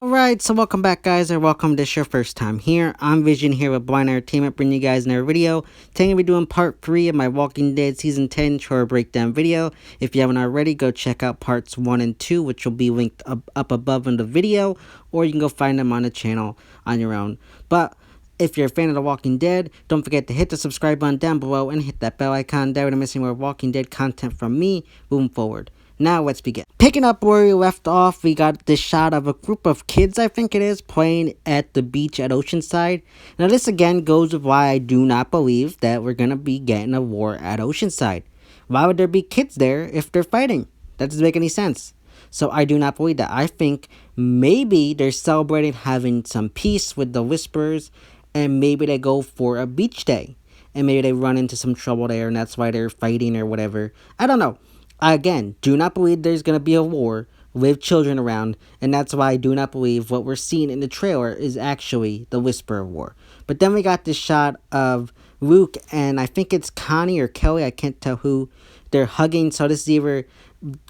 Alright, so welcome back guys, or welcome if this is your first time here. I'm Vision here with Blind Entertainment, bringing you guys another video. Today I'm going to be doing part 3 of my Walking Dead Season 10 trailer breakdown video. If you haven't already, go check out parts 1 and 2, which will be linked up above in the video, or you can go find them on the channel on your own. But if you're a fan of The Walking Dead, don't forget to hit the subscribe button down below and hit that bell icon there to miss any more Walking Dead content from me moving forward. Now let's begin. Picking up where we left off, we got this shot of a group of kids, I think it is, playing at the beach at Oceanside. Now this again goes with why I do not believe that we're going to be getting a war at Oceanside. Why would there be kids there if they're fighting? That doesn't make any sense. So I do not believe that. I think maybe they're celebrating having some peace with the Whisperers, and maybe they go for a beach day. And maybe they run into some trouble there, and that's why they're fighting or whatever. I don't know. Again, do not believe there's going to be a war with children around, and that's why I do not believe what we're seeing in the trailer is actually the Whisperer War. But then we got this shot of Luke, and I think it's Connie or Kelly, I can't tell who, they're hugging, so this is either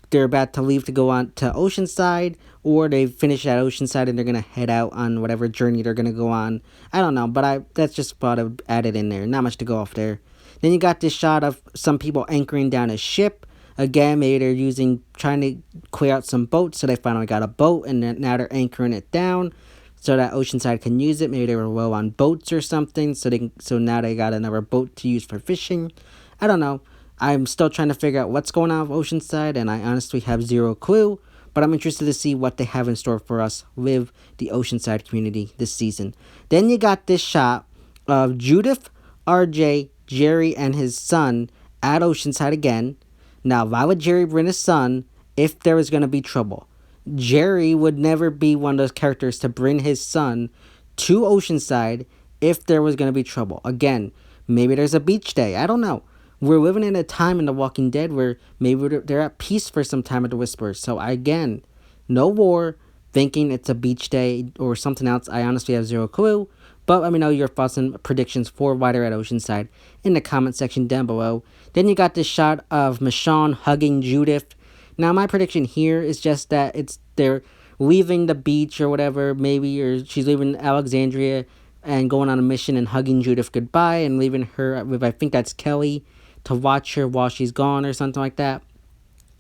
they're about to leave to go on to Oceanside, or they finish at Oceanside and they're going to head out on whatever journey they're going to go on. I don't know, but that's just thought of added in there. Not much to go off there. Then you got this shot of some people anchoring down a ship. Again, maybe they're trying to clear out some boats, so they finally got a boat, and now they're anchoring it down so that Oceanside can use it. Maybe they were low on boats or something, so now they got another boat to use for fishing. I don't know. I'm still trying to figure out what's going on with Oceanside, and I honestly have zero clue, but I'm interested to see what they have in store for us with the Oceanside community this season. Then you got this shot of Judith, RJ, Jerry, and his son at Oceanside again. Now, why would Jerry bring his son if there was going to be trouble? Jerry would never be one of those characters to bring his son to Oceanside if there was going to be trouble. Again, maybe there's a beach day. I don't know. We're living in a time in The Walking Dead where maybe they're at peace for some time with the Whisperers. So, again, no war, thinking it's a beach day or something else. I honestly have zero clue. But let me know your thoughts and predictions for why they're at Oceanside in the comment section down below. Then you got this shot of Michonne hugging Judith. Now, my prediction here is just that they're leaving the beach or whatever, maybe, or she's leaving Alexandria and going on a mission and hugging Judith goodbye and leaving her with, I think that's Kelly, to watch her while she's gone or something like that.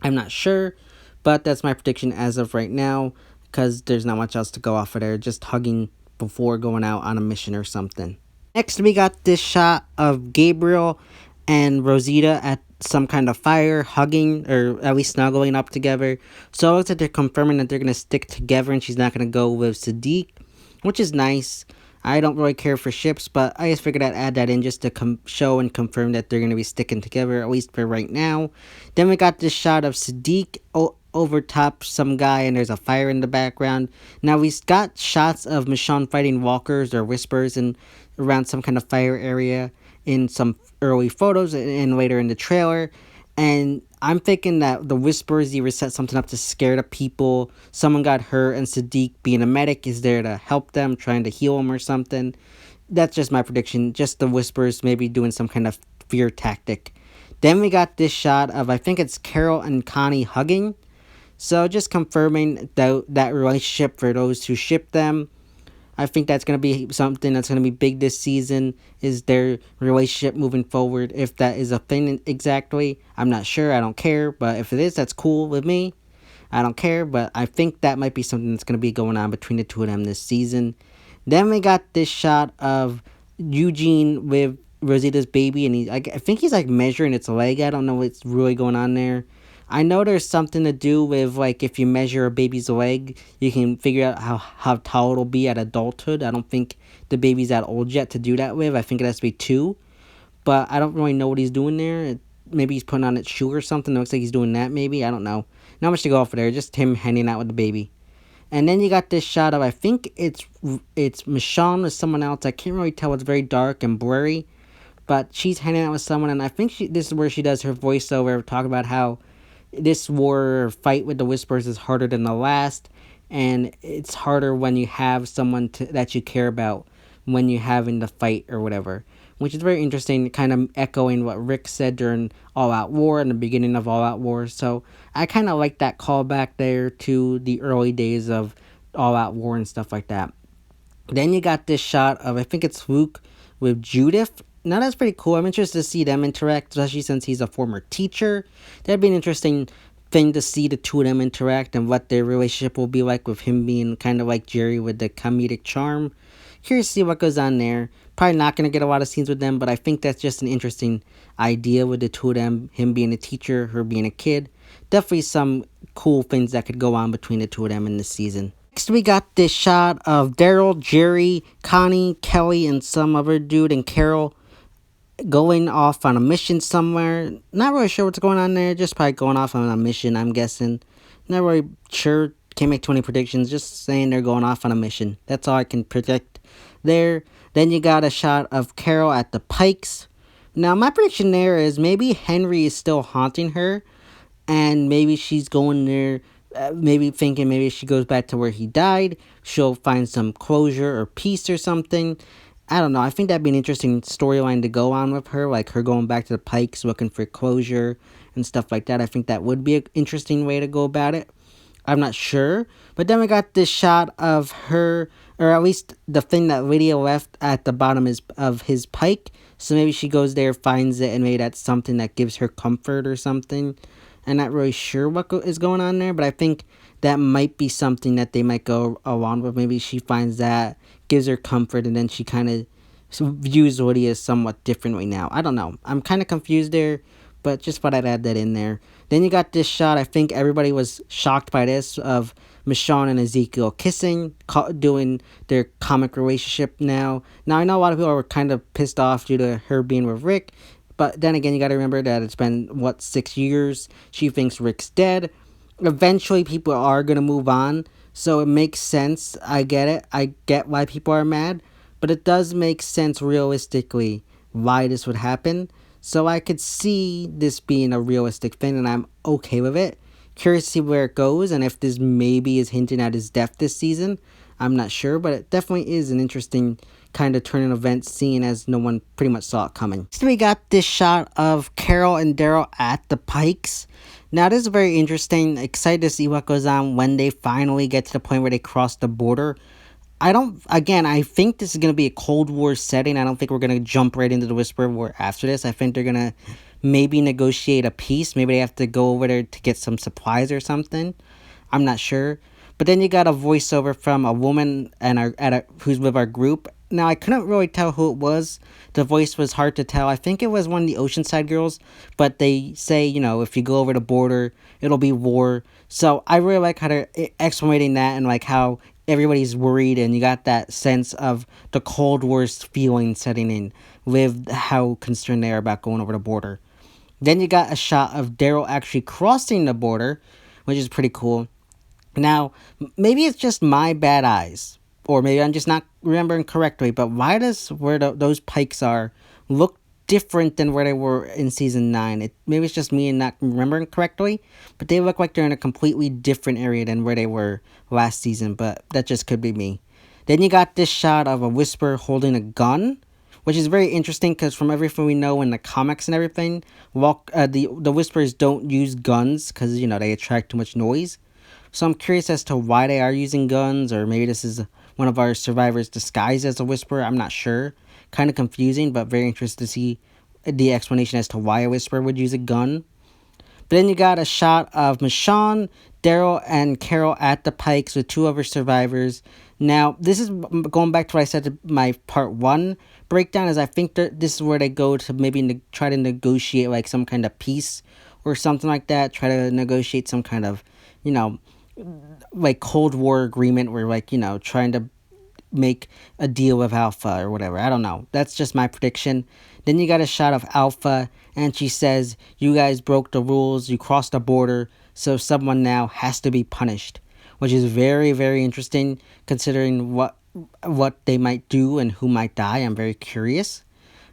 I'm not sure, but that's my prediction as of right now, because there's not much else to go off of there, just hugging before going out on a mission or something. Next, we got this shot of Gabriel and Rosita at some kind of fire, hugging, or at least snuggling up together. So it looks like they're confirming that they're going to stick together and she's not going to go with Sadiq, which is nice. I don't really care for ships, but I just figured I'd add that in just to show and confirm that they're going to be sticking together, at least for right now. Then we got this shot of Sadiq over top some guy, and there's a fire in the background. Now we've got shots of Michonne fighting walkers or whispers and around some kind of fire area in some early photos and later in the trailer. And I'm thinking that the Whisperers either set something up to scare the people, someone got hurt, and Sadiq, being a medic, is there to help them, trying to heal them or something. That's just my prediction. Just the Whisperers maybe doing some kind of fear tactic. Then we got this shot of, I think it's Carol and Connie hugging. So just confirming that relationship for those who ship them. I think that's going to be something that's going to be big this season, is their relationship moving forward. If that is a thing exactly, I'm not sure. I don't care. But if it is, that's cool with me. I don't care. But I think that might be something that's going to be going on between the two of them this season. Then we got this shot of Eugene with Rosita's baby. And I think he's like measuring its leg. I don't know what's really going on there. I know there's something to do with, like, if you measure a baby's leg, you can figure out how tall it'll be at adulthood. I don't think the baby's that old yet to do that with. I think it has to be 2. But I don't really know what he's doing there. Maybe he's putting on its shoe or something. It looks like he's doing that, maybe. I don't know. Not much to go off of there. Just him hanging out with the baby. And then you got this shot of, I think it's Michonne with someone else. I can't really tell. It's very dark and blurry. But she's hanging out with someone. And I think this is where she does her voiceover, talk about how this war or fight with the Whisperers is harder than the last, and it's harder when you have someone that you care about when you're having the fight or whatever. which is very interesting, kind of echoing what Rick said during All Out War and the beginning of All Out War. So I kind of like that callback there to the early days of All Out War and stuff like that. Then you got this shot of, I think it's Luke with Judith. Now that's pretty cool. I'm interested to see them interact, especially since he's a former teacher. That'd be an interesting thing to see the two of them interact and what their relationship will be like, with him being kind of like Jerry with the comedic charm. Curious to see what goes on there. Probably not going to get a lot of scenes with them, but I think that's just an interesting idea with the two of them. Him being a teacher, her being a kid. Definitely some cool things that could go on between the two of them in this season. Next, we got this shot of Daryl, Jerry, Connie, Kelly, and some other dude, and Carol going off on a mission somewhere. Not really sure what's going on there. Just probably going off on a mission, I'm guessing. Not really sure. Can't make too many predictions. Just saying they're going off on a mission. That's all I can predict there. Then you got a shot of Carol at the Pikes. Now, my prediction there is maybe Henry is still haunting her, and maybe she's going there, maybe thinking maybe if she goes back to where he died, she'll find some closure or peace or something. I don't know. I think that'd be an interesting storyline to go on with her, like her going back to the Pikes looking for closure and stuff like that. I think that would be an interesting way to go about it. I'm not sure. But then we got this shot of her, or at least the thing that Lydia left at the bottom is of his pike. So maybe she goes there, finds it, and maybe that's something that gives her comfort or something. I'm not really sure what is going on there, but I think that might be something that they might go along with. Maybe she finds that, gives her comfort, and then she kind of views Lydia somewhat differently now. I don't know. I'm kind of confused there, but just thought I'd add that in there. Then you got this shot, I think everybody was shocked by this, of Michonne and Ezekiel kissing, doing their comic relationship now. Now, I know a lot of people were kind of pissed off due to her being with Rick, but then again, you got to remember that it's been, 6 years? She thinks Rick's dead. Eventually, people are going to move on, so it makes sense. I get it. I get why people are mad, but it does make sense realistically why this would happen. So I could see this being a realistic thing, and I'm okay with it. Curious to see where it goes, and if this maybe is hinting at his death this season. I'm not sure, but it definitely is an interesting kind of turn in events, seeing as no one pretty much saw it coming. So we got this shot of Carol and Daryl at the Pikes. Now, this is very interesting. Excited to see what goes on when they finally get to the point where they cross the border. I think this is going to be a Cold War setting. I don't think we're going to jump right into the Whisper War after this. I think they're going to maybe negotiate a peace. Maybe they have to go over there to get some supplies or something. I'm not sure. But then you got a voiceover from a woman who's with our group. Now, I couldn't really tell who it was. The voice was hard to tell. I think it was one of the Oceanside girls. But they say, if you go over the border, it'll be war. So I really like how they're explaining that, and like how everybody's worried, and you got that sense of the Cold War's feeling setting in with how concerned they are about going over the border. Then you got a shot of Daryl actually crossing the border, which is pretty cool. Now, maybe it's just my bad eyes, or maybe I'm just not remembering correctly, but why does where those pikes are look different than where they were in season 9? Maybe it's just me and not remembering correctly, but they look like they're in a completely different area than where they were last season, but that just could be me. Then you got this shot of a Whisper holding a gun, which is very interesting because from everything we know in the comics and everything, the Whispers don't use guns because, they attract too much noise. So I'm curious as to why they are using guns, or maybe this is one of our survivors disguised as a Whisperer. I'm not sure. Kind of confusing, but very interested to see the explanation as to why a Whisperer would use a gun. But then you got a shot of Michonne, Daryl, and Carol at the Pikes with two other survivors. Now, this is going back to what I said to my part 1 breakdown, is I think that this is where they go to maybe try to negotiate like some kind of peace or something like that. Try to negotiate some kind of, like Cold War agreement where trying to make a deal with Alpha or whatever. I don't know. That's just my prediction. Then you got a shot of Alpha, and she says, "You guys broke the rules. You crossed the border, so someone now has to be punished," which is very, very interesting considering what they might do and who might die. I'm very curious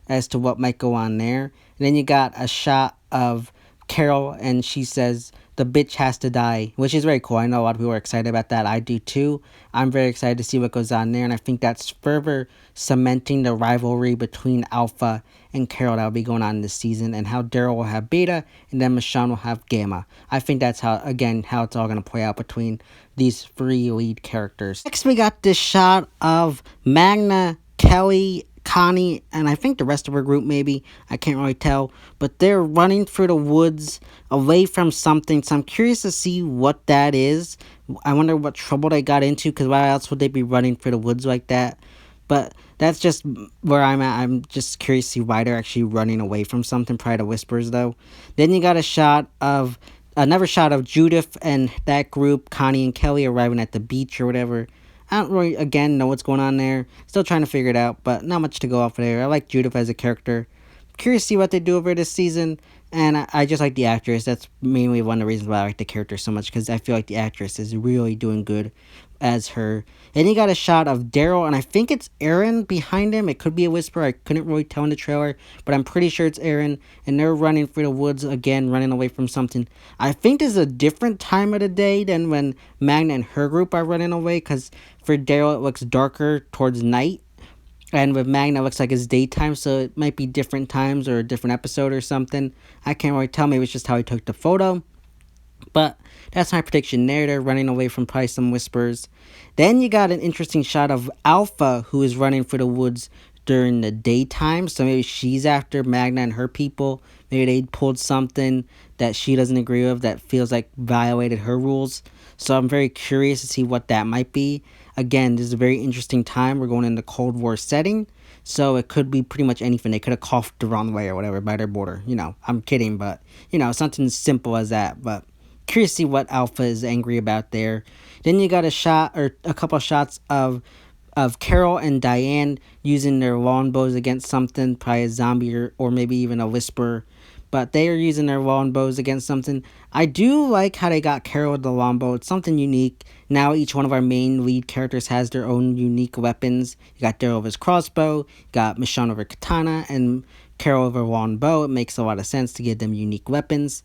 as to what might go on there. And then you got a shot of Carol, and she says the bitch has to die, which is very cool. I know a lot of people are excited about that. I do too. I'm very excited to see what goes on there, and I think that's further cementing the rivalry between Alpha and Carol that will be going on this season, and how Daryl will have Beta, and then Michonne will have Gamma. I think that's how it's all going to play out between these three lead characters. Next, we got this shot of Magna, Kelly, Connie, and I think the rest of her group maybe. I can't really tell. But they're running through the woods away from something. So I'm curious to see what that is. I wonder what trouble they got into, because why else would they be running through the woods like that? But that's just where I'm at. I'm just curious to see why they're actually running away from something prior to Whispers, though. Then you got another shot of Judith and that group, Connie and Kelly, arriving at the beach or whatever. I don't really, again, know what's going on there. Still trying to figure it out, but not much to go off of there. I like Judith as a character. Curious to see what they do over this season. And I just like the actress. That's mainly one of the reasons why I like the character so much, because I feel like the actress is really doing good as her. And you got a shot of Daryl, and I think it's Aaron behind him. It could be a whisper. I couldn't really tell in the trailer, but I'm pretty sure it's Aaron. And they're running through the woods again, running away from something. I think this is a different time of the day than when Magna and her group are running away, because for Daryl it looks darker towards night. And with Magna, it looks like it's daytime, so it might be different times or a different episode or something. I can't really tell. Maybe it's just how he took the photo. But that's my prediction there. They're running away from probably some whispers. Then you got an interesting shot of Alpha, who is running for the woods during the daytime. So maybe she's after Magna and her people. Maybe they pulled something that she doesn't agree with that feels like violated her rules. So I'm very curious to see what that might be. Again, this is a very interesting time. We're going in the Cold War setting. So it could be pretty much anything. They could have coughed the wrong way or whatever by their border. I'm kidding, but, something simple as that. But curious to see what Alpha is angry about there. Then you got a shot, or a couple of shots of Carol and Diane using their longbows against something, probably a zombie or maybe even a whisperer. But they are using their longbows against something. I do like how they got Carol with the longbow. It's something unique. Now each one of our main lead characters has their own unique weapons. You got Daryl with his crossbow, you got Michonne with her katana, and Carol with her longbow. It makes a lot of sense to give them unique weapons.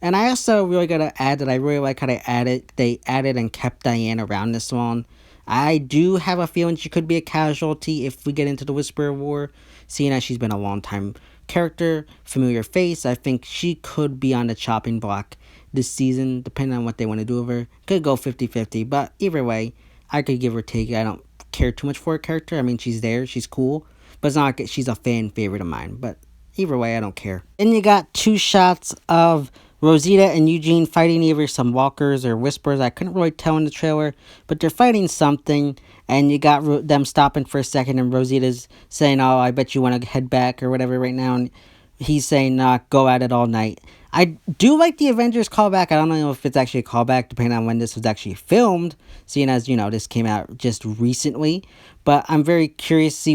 And I also really gotta add that I really like how they added and kept Diane around this long. I do have a feeling she could be a casualty if we get into the Whisperer War, seeing as she's been a long time character, familiar face. I think she could be on the chopping block this season, depending on what they want to do with her. Could go 50-50, but either way, I could give or take. I don't care too much for her character. I mean, she's there, she's cool, but it's not like she's a fan favorite of mine. But either way, I don't care. Then you got two shots of Rosita and Eugene fighting either some walkers or whispers. I couldn't really tell in the trailer, but they're fighting something, and you got them stopping for a second, and Rosita's saying, "Oh, I bet you want to head back or whatever right now," and he's saying, "Nah, go at it all night." I do like the Avengers callback. I don't know if it's actually a callback, depending on when this was actually filmed, seeing as, this came out just recently, but I'm very curious to see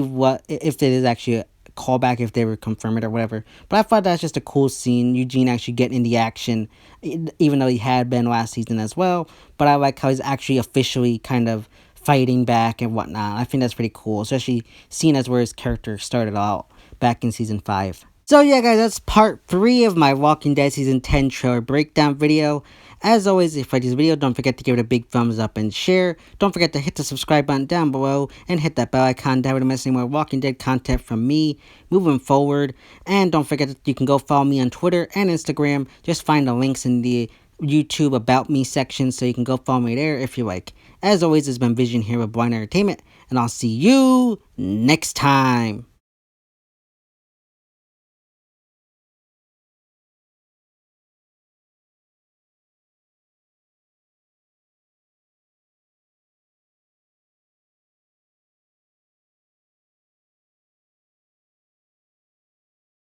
if it is actually a callback, if they would confirm it or whatever. But I thought that's just a cool scene. Eugene actually getting in the action, even though he had been last season as well. But I like how he's actually officially kind of fighting back and whatnot. I think that's pretty cool, especially seeing as where his character started out back in season 5. So yeah, guys, that's part 3 of my Walking Dead season 10 trailer breakdown video. As always, if you like this video, don't forget to give it a big thumbs up and share. Don't forget to hit the subscribe button down below and hit that bell icon down to miss any more Walking Dead content from me moving forward. And don't forget that you can go follow me on Twitter and Instagram. Just find the links in the YouTube About Me section, so you can go follow me there if you like. As always, it's been Vision here with Blind Entertainment, and I'll see you next time.